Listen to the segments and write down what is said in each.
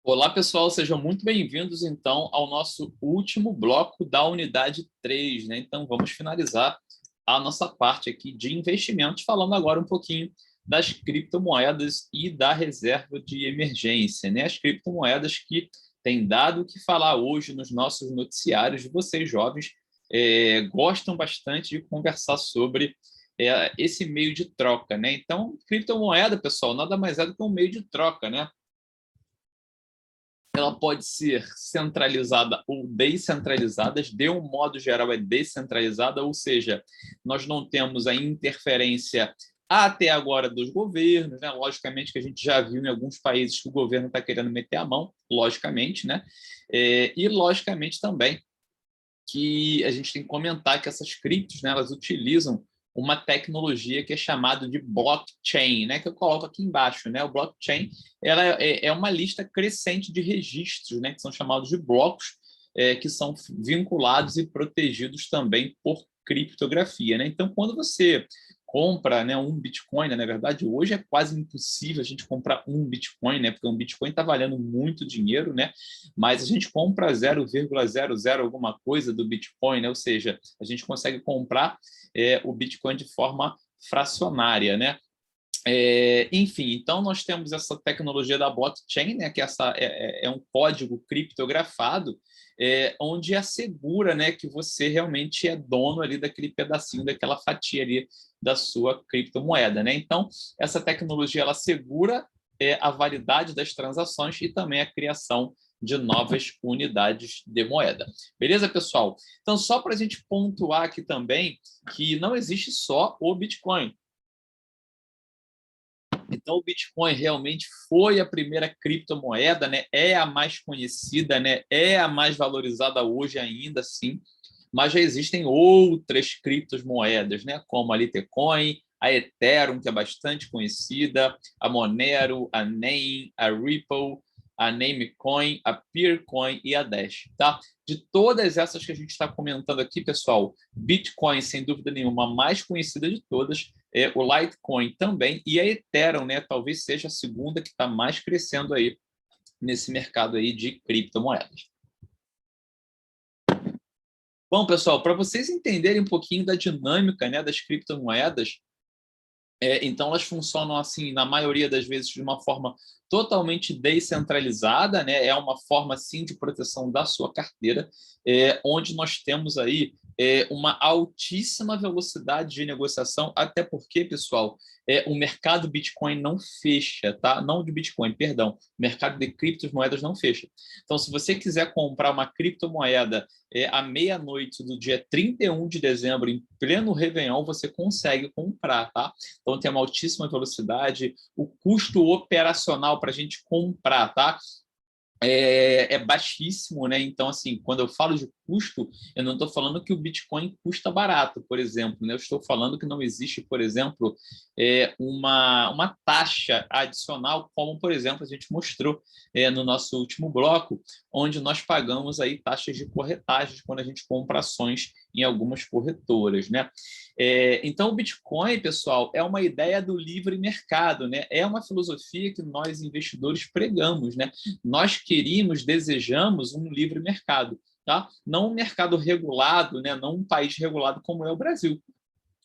Olá, pessoal, sejam muito bem-vindos, então, ao nosso último bloco da unidade 3, né? Então, vamos finalizar a nossa parte aqui de investimentos, falando agora um pouquinho das criptomoedas e da reserva de emergência, né? As criptomoedas que têm dado o que falar hoje nos nossos noticiários. Vocês, jovens, gostam bastante de conversar sobre esse meio de troca, né? Então, criptomoeda, pessoal, nada mais é do que um meio de troca, né? Ela pode ser centralizada ou descentralizada, de um modo geral é descentralizada, ou seja, nós não temos a interferência até agora dos governos, né? Logicamente que a gente já viu em alguns países que o governo está querendo meter a mão, logicamente, né? E logicamente também que a gente tem que comentar que essas criptos, né, elas utilizam uma tecnologia que é chamada de blockchain, né, que eu coloco aqui embaixo, né? O blockchain ela é uma lista crescente de registros, né, que são chamados de blocos, que são vinculados e protegidos também por criptografia, né? Então, quando você compra, né, um Bitcoin, né, na verdade, hoje é quase impossível a gente comprar um Bitcoin, né, porque um Bitcoin está valendo muito dinheiro, né, mas a gente compra 0,00 alguma coisa do Bitcoin, né, ou seja, a gente consegue comprar o Bitcoin de forma fracionária, né? Enfim, então nós temos essa tecnologia da blockchain, né, que é um código criptografado, onde assegura, né, que você realmente é dono ali daquele pedacinho, daquela fatia ali da sua criptomoeda, né? Então, essa tecnologia ela assegura a validade das transações e também a criação de novas unidades de moeda. Beleza, pessoal? Então, só para a gente pontuar aqui também que não existe só o Bitcoin. Então, o Bitcoin realmente foi a primeira criptomoeda, né? É a mais conhecida, né? É a mais valorizada hoje ainda, sim. Mas já existem outras criptomoedas, né? Como a Litecoin, a Ethereum, que é bastante conhecida, a Monero, a NEM, a Ripple, a Namecoin, a Peercoin e a Dash, tá? De todas essas que a gente está comentando aqui, pessoal, Bitcoin, sem dúvida nenhuma, a mais conhecida de todas, o Litecoin também, e a Ethereum, né? Talvez seja a segunda que está mais crescendo aí nesse mercado aí de criptomoedas. Bom, pessoal, para vocês entenderem um pouquinho da dinâmica, né, das criptomoedas, então elas funcionam assim, na maioria das vezes, de uma forma totalmente descentralizada, né? É uma forma sim de proteção da sua carteira, onde nós temos aí uma altíssima velocidade de negociação, até porque, pessoal, o mercado Bitcoin não fecha, tá? Não de Bitcoin, perdão, o mercado de criptomoedas não fecha. Então, se você quiser comprar uma criptomoeda à meia-noite do dia 31 de dezembro, em pleno Réveillon, você consegue comprar, tá? Então, tem uma altíssima velocidade, o custo operacional para a gente comprar, tá? É baixíssimo, né? Então, assim, quando eu falo de custo, eu não estou falando que o Bitcoin custa barato, por exemplo, né? Eu estou falando que não existe, por exemplo, uma taxa adicional, como, por exemplo, a gente mostrou no nosso último bloco, onde nós pagamos aí taxas de corretagem quando a gente compra ações em algumas corretoras, né? Então, o Bitcoin, pessoal, é uma ideia do livre mercado, né? É uma filosofia que nós, investidores, pregamos, né? Nós queríamos, desejamos um livre mercado, tá? Não um mercado regulado, né? Não um país regulado como é o Brasil.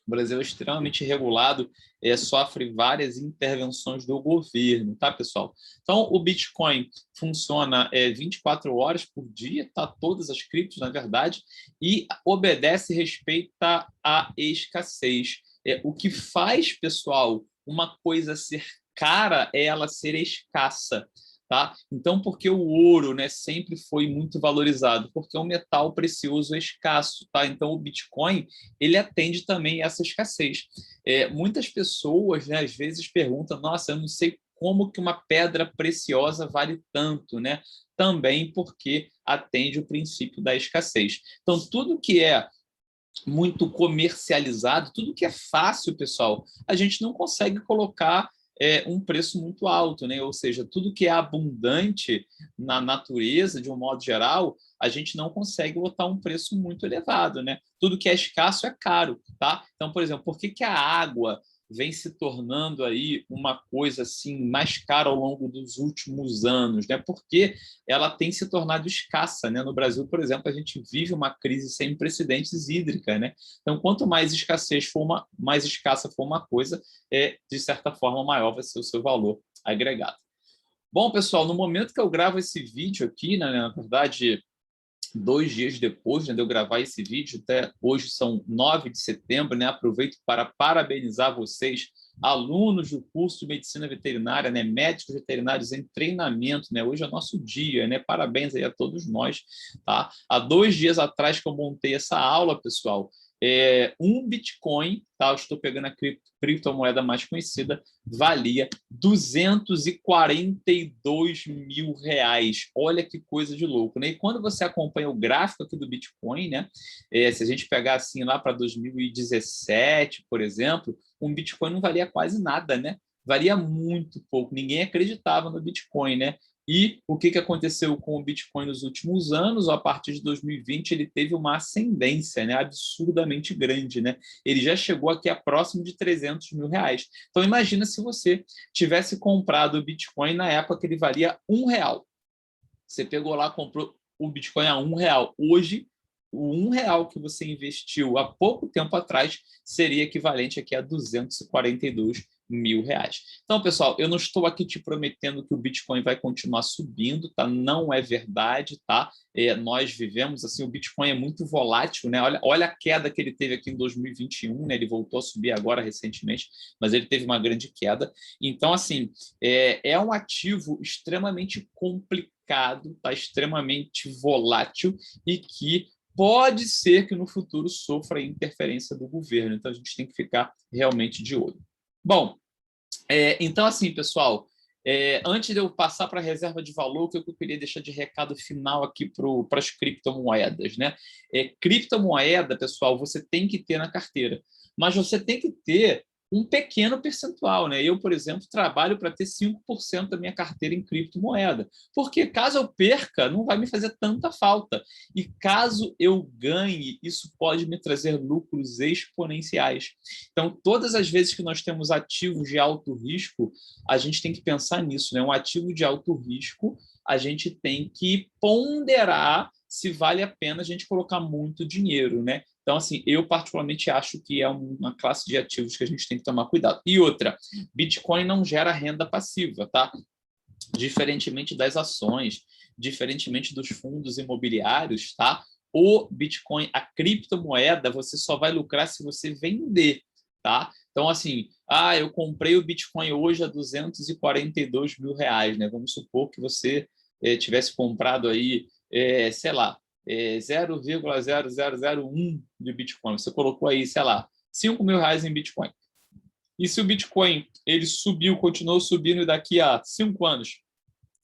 O Brasil é extremamente regulado, sofre várias intervenções do governo, tá, pessoal? Então, o Bitcoin funciona 24 horas por dia, tá? Todas as criptos, na verdade, e obedece e respeita a escassez. O que faz, pessoal, uma coisa ser cara é ela ser escassa. Tá? Então, porque o ouro, né, sempre foi muito valorizado? Porque é um metal precioso escasso. Tá? Então, o Bitcoin ele atende também essa escassez. Muitas pessoas, né, às vezes perguntam, nossa, eu não sei como que uma pedra preciosa vale tanto, né? Também porque atende o princípio da escassez. Então, tudo que é muito comercializado, tudo que é fácil, pessoal, a gente não consegue colocar um preço muito alto, né? Ou seja, tudo que é abundante na natureza, de um modo geral, a gente não consegue botar um preço muito elevado, né? Tudo que é escasso é caro, tá? Então, por exemplo, por que a água vem se tornando aí uma coisa assim mais cara ao longo dos últimos anos, né? Porque ela tem se tornado escassa, né? No Brasil, por exemplo, a gente vive uma crise sem precedentes hídrica, né? Então, quanto mais escassez for mais escassa for uma coisa, de certa forma maior vai ser o seu valor agregado. Bom, pessoal, no momento que eu gravo esse vídeo aqui, né, na verdade, 2 dias depois, né, de eu gravar esse vídeo, até hoje são 9 de setembro, né? Aproveito para parabenizar vocês, alunos do curso de Medicina Veterinária, né? Médicos veterinários em treinamento, né? Hoje é nosso dia, né? Parabéns aí a todos nós, tá? Há 2 dias atrás que eu montei essa aula, pessoal, um Bitcoin, tá? Eu estou pegando a criptomoeda mais conhecida, valia R$ 242.000. Olha que coisa de louco, né? E quando você acompanha o gráfico aqui do Bitcoin, né? Se a gente pegar assim lá para 2017, por exemplo, um Bitcoin não valia quase nada, né? Valia muito pouco, ninguém acreditava no Bitcoin, né? E o que aconteceu com o Bitcoin nos últimos anos? A partir de 2020, ele teve uma ascendência, né, absurdamente grande, né? Ele já chegou aqui a próximo de R$ 300.000. Então, imagina se você tivesse comprado o Bitcoin na época que ele valia R$ 1. Você pegou lá, comprou o Bitcoin a R$ 1. Hoje, o R$ 1 que você investiu há pouco tempo atrás seria equivalente aqui a R$ 242.000. Então, pessoal, eu não estou aqui te prometendo que o Bitcoin vai continuar subindo, tá? Não é verdade, tá? Nós vivemos assim, o Bitcoin é muito volátil, né? Olha a queda que ele teve aqui em 2021, né? Ele voltou a subir agora recentemente, mas ele teve uma grande queda. Então, assim, é um ativo extremamente complicado, tá? Extremamente volátil e que pode ser que no futuro sofra interferência do governo. Então, a gente tem que ficar realmente de olho. Bom, então, assim, pessoal, antes de eu passar para a reserva de valor, o que eu queria deixar de recado final aqui para as criptomoedas, né? Criptomoeda, pessoal, você tem que ter na carteira, mas você tem que ter um pequeno percentual, né? Eu, por exemplo, trabalho para ter 5% da minha carteira em criptomoeda, porque caso eu perca, não vai me fazer tanta falta. E caso eu ganhe, isso pode me trazer lucros exponenciais. Então, todas as vezes que nós temos ativos de alto risco, a gente tem que pensar nisso, né? Um ativo de alto risco, a gente tem que ponderar se vale a pena a gente colocar muito dinheiro, né? Então, assim, eu particularmente acho que é uma classe de ativos que a gente tem que tomar cuidado. E outra, Bitcoin não gera renda passiva, tá? Diferentemente das ações, diferentemente dos fundos imobiliários, tá? O Bitcoin, a criptomoeda, você só vai lucrar se você vender, tá? Então, assim, eu comprei o Bitcoin hoje a R$ 242.000, né? Vamos supor que você tivesse comprado aí, sei lá, 0,0001 de Bitcoin. Você colocou aí, sei lá, R$ 5.000 em Bitcoin. E se o Bitcoin ele subiu, continuou subindo, e daqui a 5 anos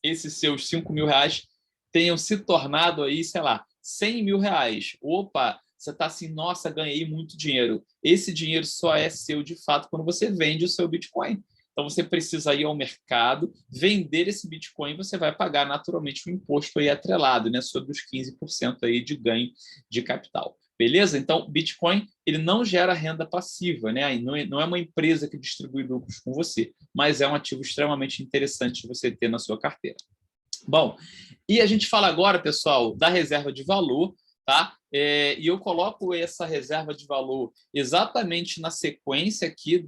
esses seus R$ 5.000 tenham se tornado aí, sei lá, R$ 100.000. Opa, você está assim, nossa, ganhei muito dinheiro. Esse dinheiro só é seu de fato quando você vende o seu Bitcoin. Então você precisa ir ao mercado, vender esse Bitcoin, e você vai pagar naturalmente o imposto aí atrelado, né, sobre os 15% aí de ganho de capital. Beleza? Então, Bitcoin ele não gera renda passiva, né? Não é uma empresa que distribui lucros com você, mas é um ativo extremamente interessante de você ter na sua carteira. Bom, e a gente fala agora, pessoal, da reserva de valor, tá? E eu coloco essa reserva de valor exatamente na sequência aqui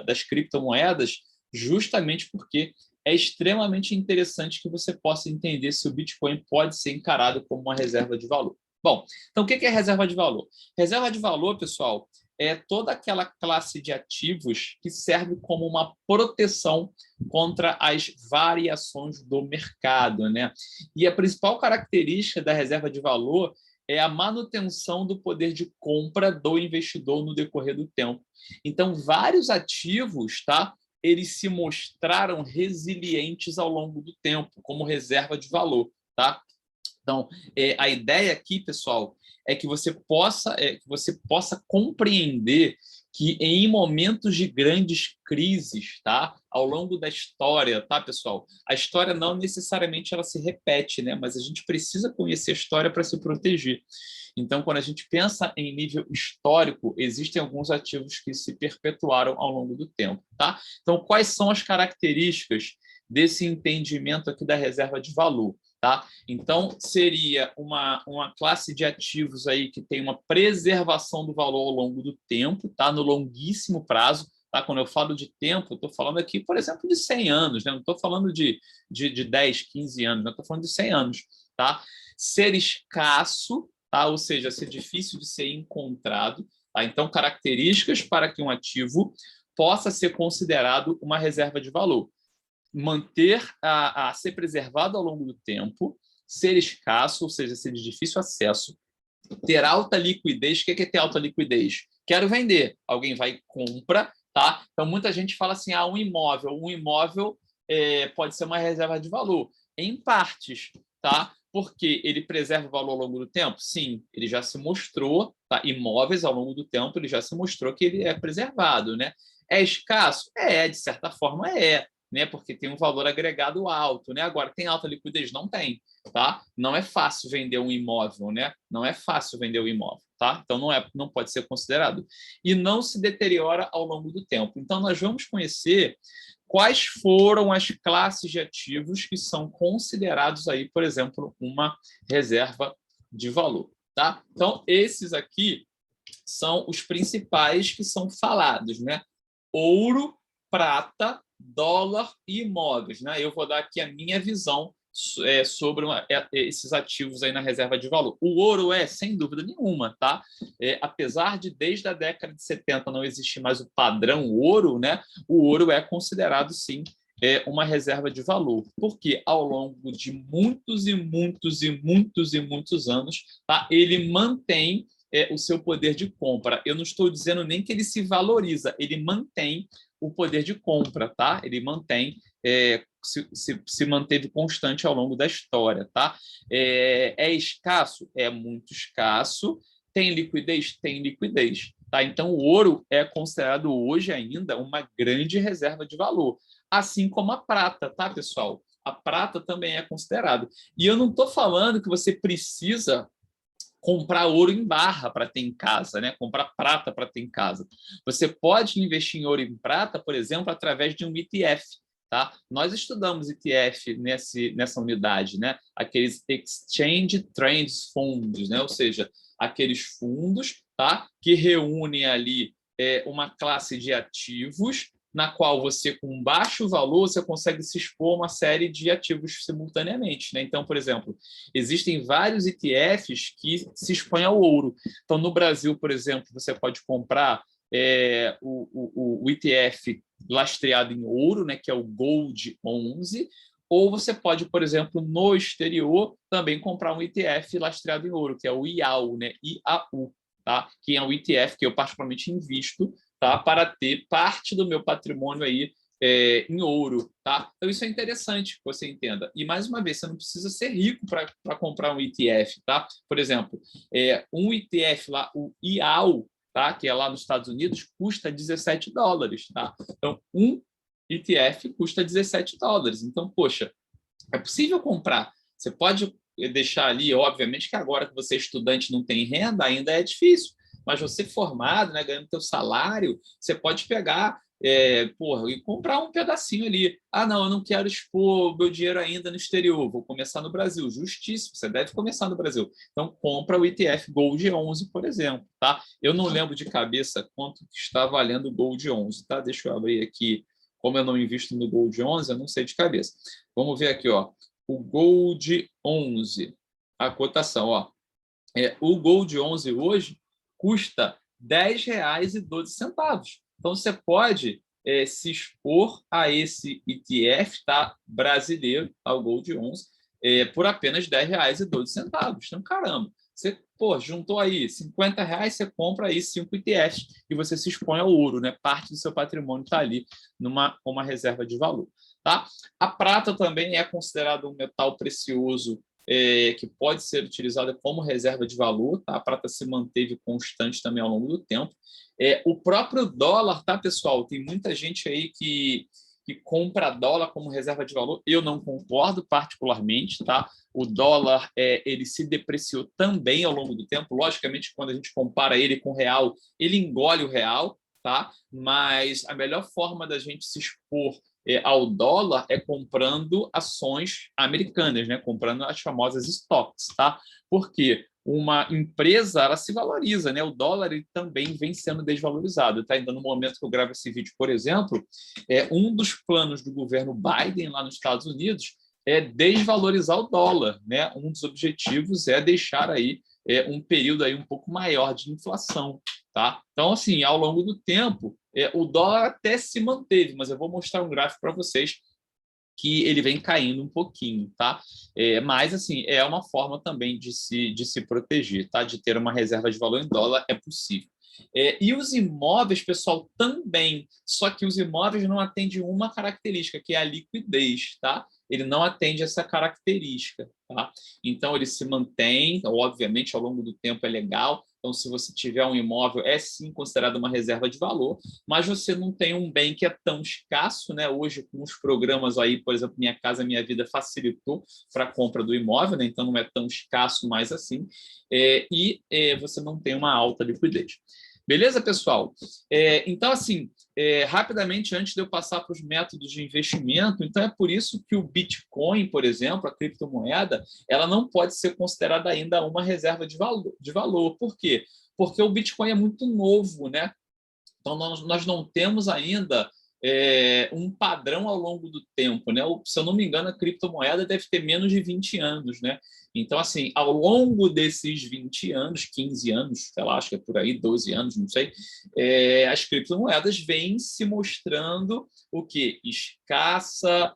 das criptomoedas, justamente porque é extremamente interessante que você possa entender se o Bitcoin pode ser encarado como uma reserva de valor. Bom, então o que é reserva de valor? Reserva de valor, pessoal, é toda aquela classe de ativos que serve como uma proteção contra as variações do mercado, né? E a principal característica da reserva de valor é a manutenção do poder de compra do investidor no decorrer do tempo. Então, vários ativos, tá? Eles se mostraram resilientes ao longo do tempo, como reserva de valor, tá? Então, a ideia aqui, pessoal, é que você possa compreender que em momentos de grandes crises, tá? Ao longo da história, tá, pessoal? A história não necessariamente ela se repete, né? Mas a gente precisa conhecer a história para se proteger. Então, quando a gente pensa em nível histórico, existem alguns ativos que se perpetuaram ao longo do tempo, tá? Então, quais são as características desse entendimento aqui da reserva de valor? Tá? Então, seria uma classe de ativos aí que tem uma preservação do valor ao longo do tempo, tá? No longuíssimo prazo. Tá? Quando eu falo de tempo, estou falando aqui, por exemplo, de 100 anos, né? Não estou falando de 10, 15 anos, estou falando de 100 anos. Tá? Ser escasso, tá? Ou seja, ser difícil de ser encontrado. Tá? Então, características para que um ativo possa ser considerado uma reserva de valor. Manter a ser preservado ao longo do tempo, ser escasso, ou seja, ser de difícil acesso, ter alta liquidez. O que é ter alta liquidez? Quero vender. Alguém vai e compra, tá? Então, muita gente fala assim, um imóvel pode ser uma reserva de valor. Em partes, tá? Porque ele preserva o valor ao longo do tempo? Sim, ele já se mostrou, tá? Imóveis, ao longo do tempo, ele já se mostrou que ele é preservado, né? É escasso? De certa forma né? Porque tem um valor agregado alto, né? Agora, tem alta liquidez? Não tem, tá? Não é fácil vender um imóvel, né? Não é fácil vender o imóvel, tá? Então, não pode ser considerado. E não se deteriora ao longo do tempo. Então, nós vamos conhecer quais foram as classes de ativos que são considerados aí, por exemplo, uma reserva de valor, tá? Então, esses aqui são os principais que são falados, né? Ouro, prata, dólar e imóveis, né? Eu vou dar aqui a minha visão sobre esses ativos aí na reserva de valor. O ouro sem dúvida nenhuma, tá? Apesar de desde a década de 70 não existir mais o padrão ouro, né? O ouro é considerado, sim, uma reserva de valor, porque ao longo de muitos e muitos e muitos e muitos anos, tá? Ele mantém o seu poder de compra. Eu não estou dizendo nem que ele se valoriza, ele mantém o poder de compra, tá? Ele mantém, se manteve constante ao longo da história, tá? É escasso? É muito escasso. Tem liquidez? Tem liquidez. Tá? Então, o ouro é considerado hoje ainda uma grande reserva de valor, assim como a prata, tá, pessoal? A prata também é considerado. E eu não estou falando que você precisa comprar ouro em barra para ter em casa, né? Comprar prata para ter em casa. Você pode investir em ouro e em prata, por exemplo, através de um ETF. Tá? Nós estudamos ETF nessa unidade, né? Aqueles Exchange Trends Funds, né? Ou seja, aqueles fundos, tá? Que reúnem ali uma classe de ativos na qual você, com baixo valor, você consegue se expor a uma série de ativos simultaneamente, né? Então, por exemplo, existem vários ETFs que se expõem ao ouro. Então, no Brasil, por exemplo, você pode comprar o ETF lastreado em ouro, né, que é o Gold 11, ou você pode, por exemplo, no exterior, também comprar um ETF lastreado em ouro, que é o IAU, né, IAU, tá? Que é um ETF que eu particularmente invisto, tá? Para ter parte do meu patrimônio aí em ouro, tá? Então isso é interessante que você entenda. E mais uma vez, você não precisa ser rico para comprar um ETF, tá? Por exemplo, um ETF lá, o IAU, tá? Que é lá nos Estados Unidos, custa $17, tá? Então um ETF custa $17. Então, poxa, é possível comprar. Você pode deixar ali, obviamente que agora que você é estudante não tem renda, ainda é difícil. Mas você formado, né, ganhando teu salário, você pode pegar e comprar um pedacinho ali. Não, eu não quero expor meu dinheiro ainda no exterior, vou começar no Brasil. Justíssimo, você deve começar no Brasil. Então, compra o ETF Gold 11, por exemplo. Tá? Eu não lembro de cabeça quanto que está valendo o Gold 11. Tá? Deixa eu abrir aqui. Como eu não invisto no Gold 11, eu não sei de cabeça. Vamos ver aqui, ó. O Gold 11, a cotação, ó. O Gold 11 hoje custa R$ 10,12. Então, você pode se expor a esse ETF, tá? Brasileiro, ao Gold 11, por apenas R$ 10,12. Então, caramba, você juntou aí R$ 50, você compra aí 5 ETFs e você se expõe ao ouro, né? Parte do seu patrimônio está ali como uma reserva de valor. Tá? A prata também é considerado um metal precioso que pode ser utilizada como reserva de valor, tá? A prata se manteve constante também ao longo do tempo. O próprio dólar, tá, pessoal? Tem muita gente aí que compra dólar como reserva de valor. Eu não concordo particularmente, tá? O dólar ele se depreciou também ao longo do tempo. Logicamente, quando a gente compara ele com o real, ele engole o real, tá? Mas a melhor forma da gente se expor ao dólar é comprando ações americanas, né? Comprando as famosas stocks, tá? Porque uma empresa ela se valoriza, né? O dólar ele também vem sendo desvalorizado, tá? Então, no momento que eu gravo esse vídeo, por exemplo, um dos planos do governo Biden lá nos Estados Unidos é desvalorizar o dólar, né? Um dos objetivos é deixar aí um período aí um pouco maior de inflação, tá? Então, assim, ao longo do tempo, o dólar até se manteve, mas eu vou mostrar um gráfico para vocês que ele vem caindo um pouquinho, tá? Mas, assim, é uma forma também de se proteger, tá? De ter uma reserva de valor em dólar é possível. E os imóveis, pessoal, também. Só que os imóveis não atendem uma característica, que é a liquidez, tá? Ele não atende essa característica, tá? Então, ele se mantém, obviamente, ao longo do tempo é legal. Então, se você tiver um imóvel, é sim considerado uma reserva de valor, mas você não tem um bem que é tão escasso, né? Hoje, com os programas aí, por exemplo, Minha Casa Minha Vida facilitou para a compra do imóvel, né? Então não é tão escasso mais assim, você não tem uma alta liquidez. Beleza, pessoal? Então, assim, rapidamente, antes de eu passar para os métodos de investimento, então é por isso que o Bitcoin, por exemplo, a criptomoeda, ela não pode ser considerada ainda uma reserva de valor. Por quê? Porque o Bitcoin é muito novo, né? Então, nós não temos ainda um padrão ao longo do tempo, né? Se eu não me engano, a criptomoeda deve ter menos de 20 anos, né? Então, assim, ao longo desses 20 anos, 15 anos, sei lá, acho que é por aí, 12 anos, não sei, as criptomoedas vêm se mostrando o quê? Escassa,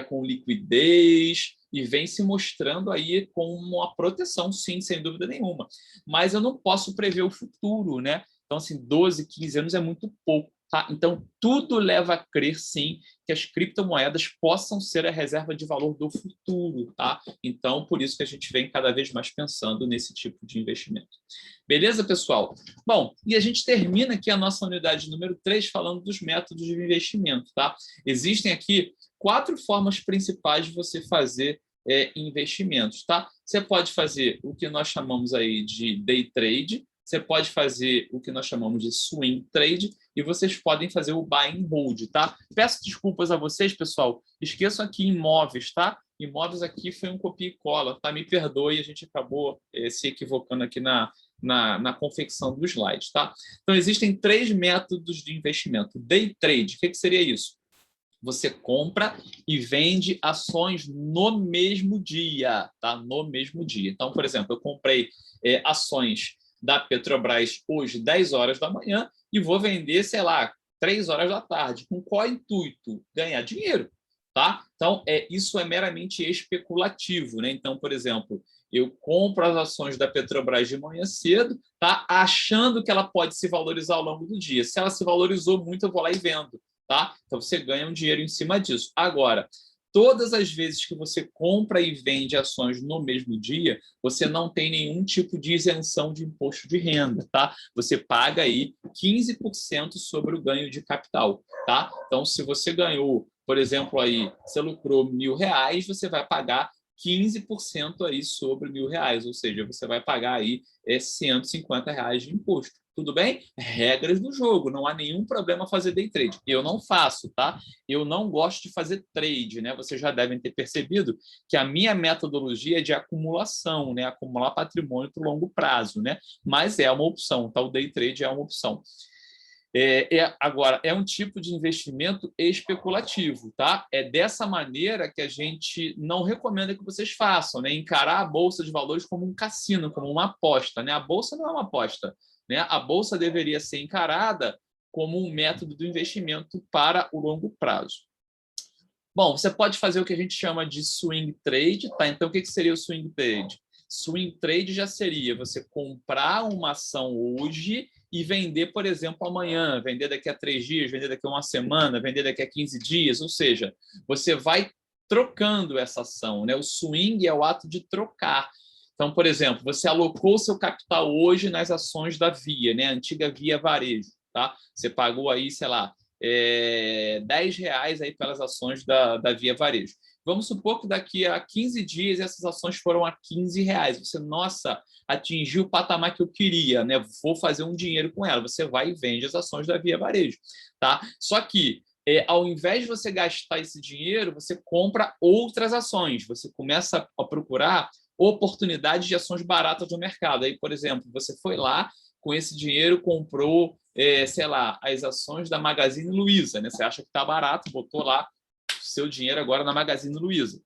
com liquidez, e vem se mostrando aí com uma proteção, sim, sem dúvida nenhuma. Mas eu não posso prever o futuro, né? Então, assim, 12, 15 anos é muito pouco. Tá? Então, tudo leva a crer, sim, que as criptomoedas possam ser a reserva de valor do futuro. Tá? Então, por isso que a gente vem cada vez mais pensando nesse tipo de investimento. Beleza, pessoal? Bom, e a gente termina aqui a nossa unidade número 3 falando dos métodos de investimento. Tá? Existem aqui 4 formas principais de você fazer investimentos. Tá? Você pode fazer o que nós chamamos aí de day trade, você pode fazer o que nós chamamos de swing trade e vocês podem fazer o buy and hold, tá? Peço desculpas a vocês, pessoal. Esqueçam aqui imóveis, tá? Imóveis aqui foi um copia e cola, tá? Me perdoe, a gente acabou se equivocando aqui na confecção do slide, tá? Então, existem 3 métodos de investimento. Day trade, o que seria isso? Você compra e vende ações no mesmo dia, tá? No mesmo dia. Então, por exemplo, eu comprei ações da Petrobras hoje, 10 horas da manhã, e vou vender, sei lá, 3 horas da tarde. Com qual intuito? Ganhar dinheiro, tá? Então, isso é meramente especulativo, né? Então, por exemplo, eu compro as ações da Petrobras de manhã cedo, tá? Achando que ela pode se valorizar ao longo do dia. Se ela se valorizou muito, eu vou lá e vendo, tá? Então, você ganha um dinheiro em cima disso. Agora, todas as vezes que você compra e vende ações no mesmo dia, você não tem nenhum tipo de isenção de imposto de renda, tá? Você paga aí 15% sobre o ganho de capital, tá? Então, se você ganhou, por exemplo, aí, você lucrou R$1.000, você vai pagar 15% aí sobre R$1.000, ou seja, você vai pagar aí R$150 de imposto. Tudo bem? Regras do jogo, não há nenhum problema fazer day trade. Eu não faço, tá? Eu não gosto de fazer trade, né? Vocês já devem ter percebido que a minha metodologia é de acumulação, né? Acumular patrimônio para o longo prazo, né? Mas é uma opção, tá? O day trade é uma opção. Agora, é um tipo de investimento especulativo, tá? É dessa maneira que a gente não recomenda que vocês façam, né? Encarar a Bolsa de Valores como um cassino, como uma aposta, né? A Bolsa não é uma aposta, né? A Bolsa deveria ser encarada como um método de investimento para o longo prazo. Bom, você pode fazer o que a gente chama de swing trade, tá? Então, o que seria o swing trade? Swing trade já seria você comprar uma ação hoje e vender, por exemplo, amanhã, vender daqui a 3 dias, vender daqui a uma semana, vender daqui a 15 dias, ou seja, você vai trocando essa ação, né? O swing é o ato de trocar. Então, por exemplo, você alocou seu capital hoje nas ações da Via, né? A antiga Via Varejo, tá? Você pagou aí, sei lá, R$ 10 aí pelas ações da Via Varejo. Vamos supor que daqui a 15 dias essas ações foram a R$ 15. Você, nossa, atingiu o patamar que eu queria, né? Vou fazer um dinheiro com ela. Você vai e vende as ações da Via Varejo, tá? Só que ao invés de você gastar esse dinheiro, você compra outras ações. Você começa a procurar oportunidades de ações baratas no mercado. Aí, por exemplo, você foi lá, com esse dinheiro, comprou, sei lá, as ações da Magazine Luiza, né? Você acha que está barato, botou lá seu dinheiro agora na Magazine Luiza,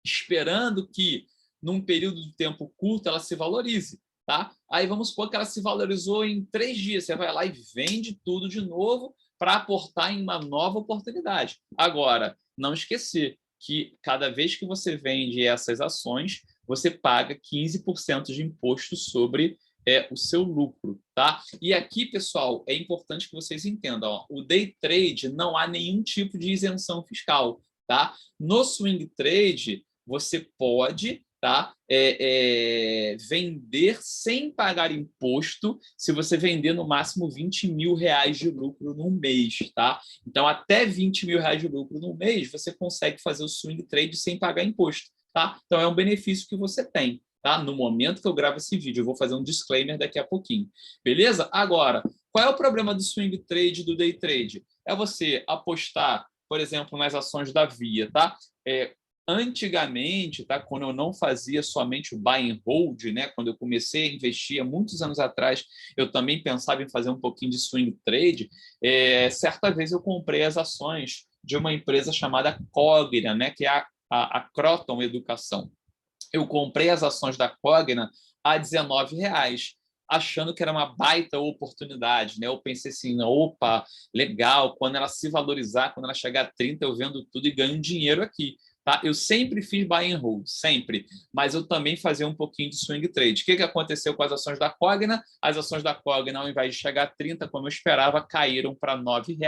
esperando que, num período de tempo curto, ela se valorize. Tá? Aí vamos supor que ela se valorizou em 3 dias. Você vai lá e vende tudo de novo para aportar em uma nova oportunidade. Agora, não esquecer que cada vez que você vende essas ações, você paga 15% de imposto sobre o seu lucro. Tá? E aqui, pessoal, é importante que vocês entendam, ó, o day trade não há nenhum tipo de isenção fiscal. Tá? No swing trade, você pode, tá, vender sem pagar imposto se você vender no máximo R$ 20.000 de lucro num mês. Tá? Então, até R$ 20.000 de lucro no mês, você consegue fazer o swing trade sem pagar imposto. Tá? Então, é um benefício que você tem. Tá? No momento que eu gravo esse vídeo, eu vou fazer um disclaimer daqui a pouquinho. Beleza? Agora, qual é o problema do swing trade e do day trade? É você apostar, por exemplo, nas ações da Via. Tá? Antigamente, tá, quando eu não fazia somente o buy and hold, né, quando eu comecei a investir há muitos anos atrás, eu também pensava em fazer um pouquinho de swing trade. Certa vez eu comprei as ações de uma empresa chamada Cogna, né, que é a Croton Educação. Eu comprei as ações da Cogna a R$ 19, achando que era uma baita oportunidade, né? Eu pensei assim, opa, legal, quando ela se valorizar, quando ela chegar a 30, eu vendo tudo e ganho dinheiro aqui. Tá? Eu sempre fiz buy and hold, sempre, mas eu também fazia um pouquinho de swing trade. O que aconteceu com as ações da Cogna? As ações da Cogna, ao invés de chegar a 30, como eu esperava, caíram para R$ 9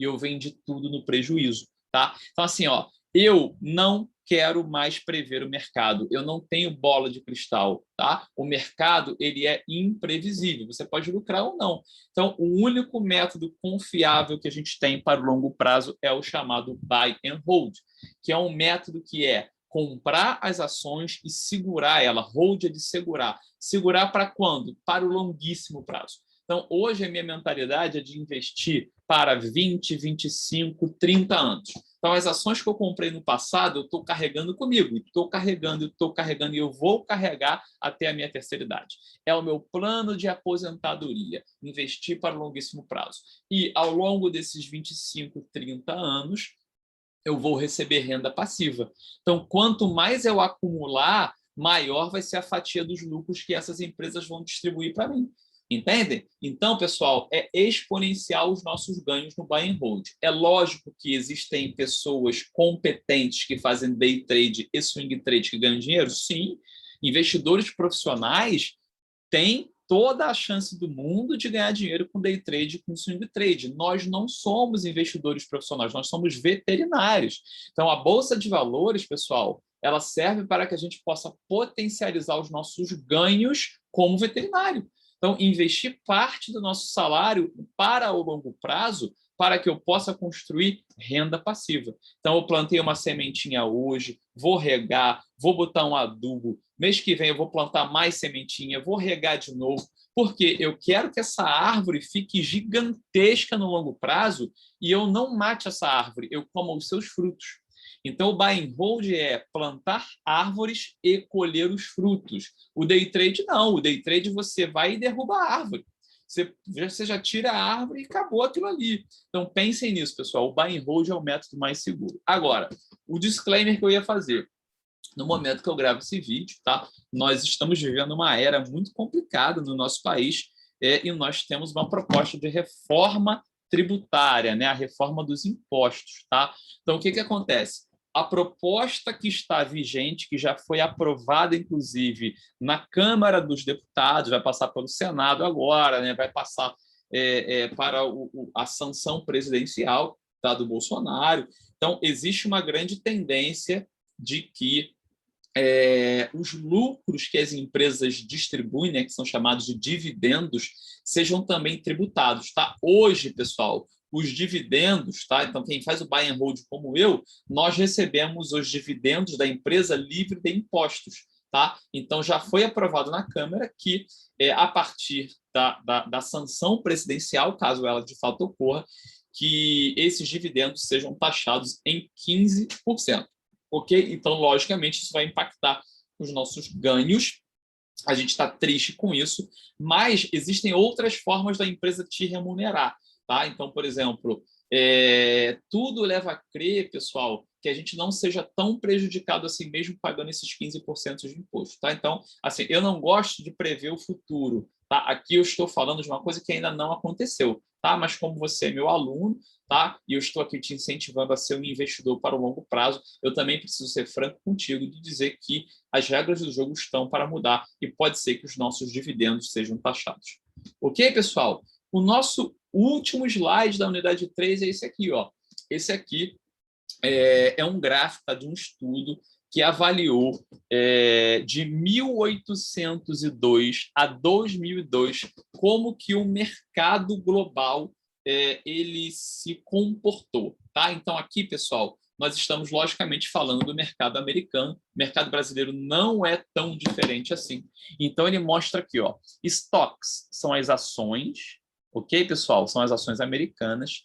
e eu vendi tudo no prejuízo. Tá? Então, assim, ó, eu não quero mais prever o mercado. Eu não tenho bola de cristal, tá? O mercado, ele é imprevisível. Você pode lucrar ou não. Então, o único método confiável que a gente tem para o longo prazo é o chamado buy and hold, que é um método que é comprar as ações e segurar ela. Hold é de segurar. Segurar para quando? Para o longuíssimo prazo. Então, hoje a minha mentalidade é de investir para 20, 25, 30 anos. Então, as ações que eu comprei no passado, eu estou carregando comigo, estou carregando, e eu vou carregar até a minha terceira idade. É o meu plano de aposentadoria, investir para o longuíssimo prazo. E ao longo desses 25, 30 anos, eu vou receber renda passiva. Então, quanto mais eu acumular, maior vai ser a fatia dos lucros que essas empresas vão distribuir para mim. Entendem? Então, pessoal, é exponencial os nossos ganhos no buy and hold. É lógico que existem pessoas competentes que fazem day trade e swing trade que ganham dinheiro? Sim. Investidores profissionais têm toda a chance do mundo de ganhar dinheiro com day trade e com swing trade. Nós não somos investidores profissionais, nós somos veterinários. Então, a Bolsa de Valores, pessoal, ela serve para que a gente possa potencializar os nossos ganhos como veterinário. Então, investir parte do nosso salário para o longo prazo para que eu possa construir renda passiva. Então, eu plantei uma sementinha hoje, vou regar, vou botar um adubo, mês que vem eu vou plantar mais sementinha, vou regar de novo, porque eu quero que essa árvore fique gigantesca no longo prazo e eu não mate essa árvore, eu como os seus frutos. Então, o buy and hold é plantar árvores e colher os frutos. O day trade não. O day trade você vai e derruba a árvore. Você já tira a árvore e acabou aquilo ali. Então, pensem nisso, pessoal. O buy and hold é o método mais seguro. Agora, o disclaimer que eu ia fazer. No momento que eu gravo esse vídeo, tá? Nós estamos vivendo uma era muito complicada no nosso país e nós temos uma proposta de reforma tributária, né? A reforma dos impostos. Tá? Então, o que acontece? A proposta que está vigente, que já foi aprovada, inclusive, na Câmara dos Deputados, vai passar pelo Senado agora, né? Vai passar para a sanção presidencial, tá, do Bolsonaro. Então, existe uma grande tendência de que os lucros que as empresas distribuem, né, que são chamados de dividendos, sejam também tributados. Tá? Hoje, pessoal, os dividendos, tá? Então, quem faz o buy and hold como eu, nós recebemos os dividendos da empresa livre de impostos. Tá? Então, já foi aprovado na Câmara que, a partir da sanção presidencial, caso ela de fato ocorra, que esses dividendos sejam taxados em 15%. Ok? Então, logicamente, isso vai impactar os nossos ganhos. A gente está triste com isso, mas existem outras formas da empresa te remunerar. Tá? Então, por exemplo, tudo leva a crer, pessoal, que a gente não seja tão prejudicado assim mesmo pagando esses 15% de imposto. Tá? Então, assim, eu não gosto de prever o futuro. Tá? Aqui eu estou falando de uma coisa que ainda não aconteceu. Tá? Mas como você é meu aluno, tá? E eu estou aqui te incentivando a ser um investidor para o longo prazo, eu também preciso ser franco contigo de dizer que as regras do jogo estão para mudar e pode ser que os nossos dividendos sejam taxados. Ok, pessoal? O nosso último slide da unidade 3 é esse aqui. Ó. Esse aqui é um gráfico de um estudo que avaliou de 1802 a 2002 como que o mercado global ele se comportou. Tá? Então, aqui, pessoal, nós estamos, logicamente, falando do mercado americano. O mercado brasileiro não é tão diferente assim. Então, ele mostra aqui, ó, stocks são as ações, ok, pessoal? São as ações americanas.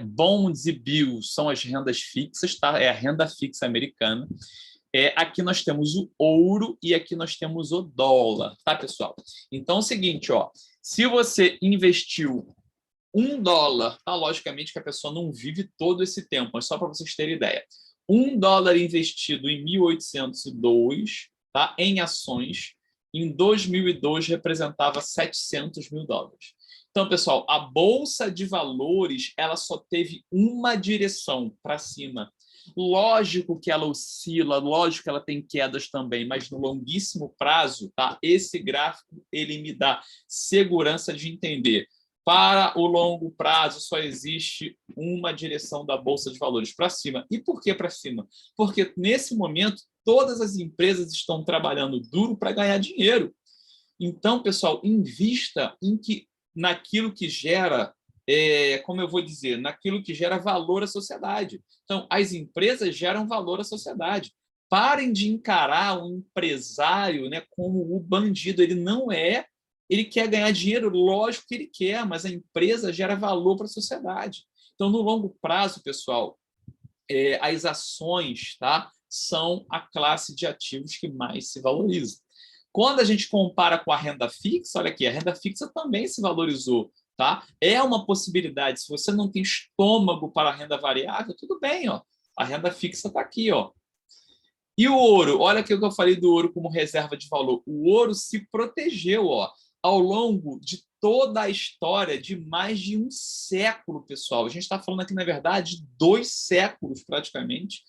Bonds e bills são as rendas fixas, tá? É a renda fixa americana. Aqui nós temos o ouro e aqui nós temos o dólar, tá, pessoal? Então é o seguinte, ó, se você investiu $1, tá? Logicamente que a pessoa não vive todo esse tempo, mas só para vocês terem ideia. $1 investido em 1802, tá? Em ações, em 2002 representava $700 mil. Então, pessoal, a Bolsa de Valores ela só teve uma direção para cima. Lógico que ela oscila, lógico que ela tem quedas também, mas no longuíssimo prazo, tá? Esse gráfico ele me dá segurança de entender. Para o longo prazo, só existe uma direção da Bolsa de Valores para cima. E por que para cima? Porque, nesse momento, todas as empresas estão trabalhando duro para ganhar dinheiro. Então, pessoal, invista naquilo que gera, como eu vou dizer, naquilo que gera valor à sociedade. Então, as empresas geram valor à sociedade. Parem de encarar o empresário, né, como o bandido. Ele não é, ele quer ganhar dinheiro, lógico que ele quer, mas a empresa gera valor para a sociedade. Então, no longo prazo, pessoal, as ações, tá, são a classe de ativos que mais se valoriza. Quando a gente compara com a renda fixa, olha aqui, a renda fixa também se valorizou. Tá? É uma possibilidade. Se você não tem estômago para a renda variável, tudo bem. Ó. A renda fixa está aqui. Ó. E o ouro? Olha aqui o que eu falei do ouro como reserva de valor. O ouro se protegeu ó, ao longo de toda a história de mais de um século, pessoal. A gente está falando aqui, na verdade, de 2 séculos praticamente.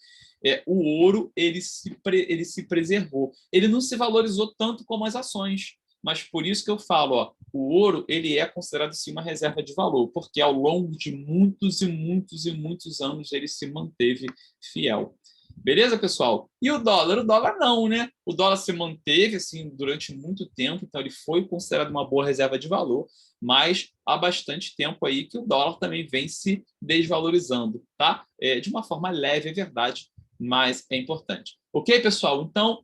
O ouro ele se preservou. Ele não se valorizou tanto como as ações, mas por isso que eu falo, ó, o ouro ele é considerado sim uma reserva de valor, porque ao longo de muitos e muitos e muitos anos ele se manteve fiel. Beleza, pessoal? E o dólar? O dólar não, né? O dólar se manteve assim durante muito tempo, então ele foi considerado uma boa reserva de valor, mas há bastante tempo aí que o dólar também vem se desvalorizando, tá? De uma forma leve, é verdade, mas é importante. Ok, pessoal? Então,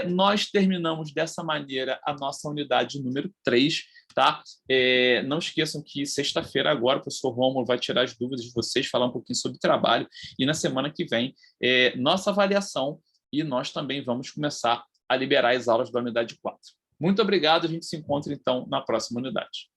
nós terminamos dessa maneira a nossa unidade número 3, tá? Não esqueçam que sexta-feira agora o professor Rômulo vai tirar as dúvidas de vocês, falar um pouquinho sobre trabalho, e na semana que vem, nossa avaliação, e nós também vamos começar a liberar as aulas da unidade 4. Muito obrigado, a gente se encontra então na próxima unidade.